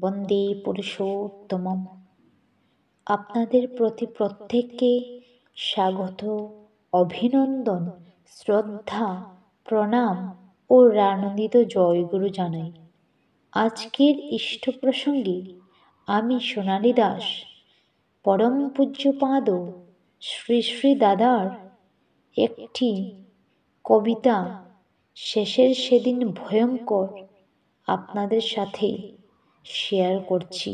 বন্দে পুরুষোত্তমম। আপনাদের প্রতি প্রত্যেককে স্বাগত, অভিনন্দন, শ্রদ্ধা, প্রণাম ও রানন্দিত জয়গুরু জানাই। আজকের ইষ্ট প্রসঙ্গে আমি সোনালী দাস পরম পূজ্যপাদ শ্রী শ্রী দাদার একটি কবিতা শেষের সেদিন ভয়ঙ্কর আপনাদের সাথে শেয়ার করছি।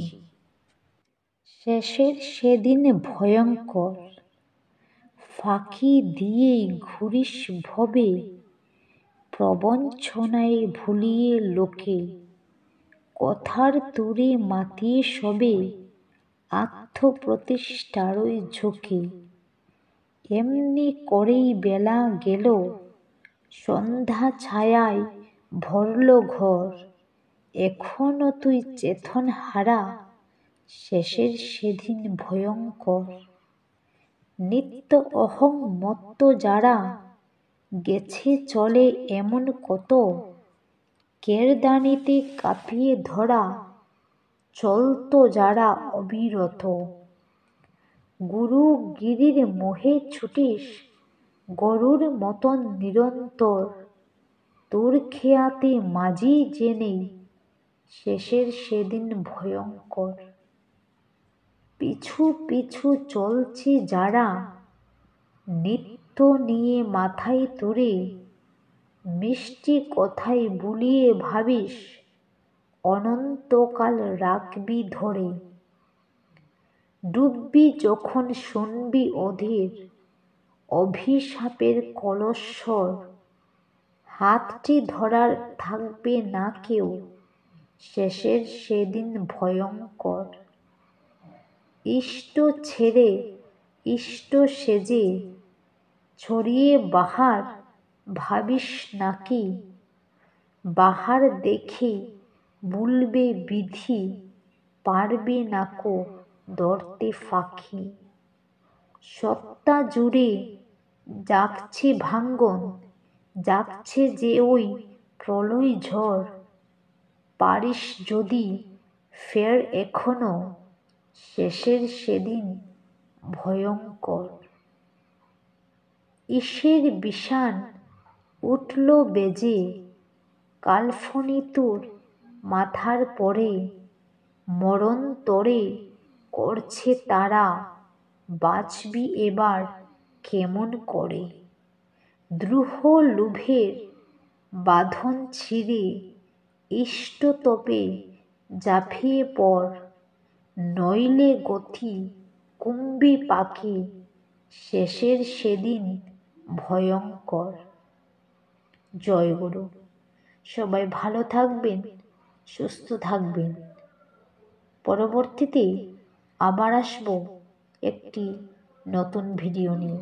শেষের সেদিন ভয়ঙ্কর, ফাঁকি দিয়েই ঘুরিস ভবে, প্রবঞ্চনায় ভুলিয়ে লোকে, কথার তুরে মাতিয়ে সবে, আত্মপ্রতিষ্ঠারই ঝুঁকে। এমনি করেই বেলা গেল, সন্ধ্যা ছায়ায় ভরল ঘর, এখনো তুই চেতন হারা, শেষের সেদিন ভয়ঙ্কর। নিত্য অহং মত্ত যারা, গেছে চলে এমন কত, কেরদানিতে কাঁপিয়ে ধরা, চলত যারা অবিরত। গুরু গিরির মোহে ছুটিস, গরুর মতন নিরন্তর, তোর খেয়াতে মাঝি জেনেই, শেষের সেদিন ভয়ঙ্কর। পিছু পিছু চলছে যারা, নিত্য নিয়ে মাথায় তুলে, মিষ্টি কথায় বুলিয়ে ভাবিস, অনন্তকাল রাখবি ধরে। ডুববি যখন শুনবি অধীর, অভিশাপের কলস্বর, হাতটি ধরার থাকবে না কেউ, শেষের সেদিন ভয়ঙ্কর। ইষ্ট ছেড়ে ইষ্ট সেজে, ছড়িয়ে বাহার ভাবিস নাকি, বাহার দেখে ভুলবে বিধি, পারবে নাকো ধরতে ফাঁকি। সত্তা জুড়ে জাগছে ভাঙ্গন, জাগছে যে ওই প্রলয় ঝড়, পারিস যদি ফের এখনো, শেষের সেদিন ভয়ঙ্কর। ঈশের বিষাণ উঠল বেজে, কালফণি তোর মাথার পরে, মরণ তরে করছে তারা, বাঁচবি এবার কেমন করে। দ্রূহ লোভের বাঁধন ছিঁড়ে, ইষ্টতপে ঝাঁপিয়ে পড়, নইলে গতি কুম্ভী পাকে, শেষের সেদিন ভয়ঙ্কর। জয় গুরু। সবাই ভালো থাকবেন, সুস্থ থাকবেন। পরবর্তীতে আবার আসবো একটি নতুন ভিডিও নিয়ে।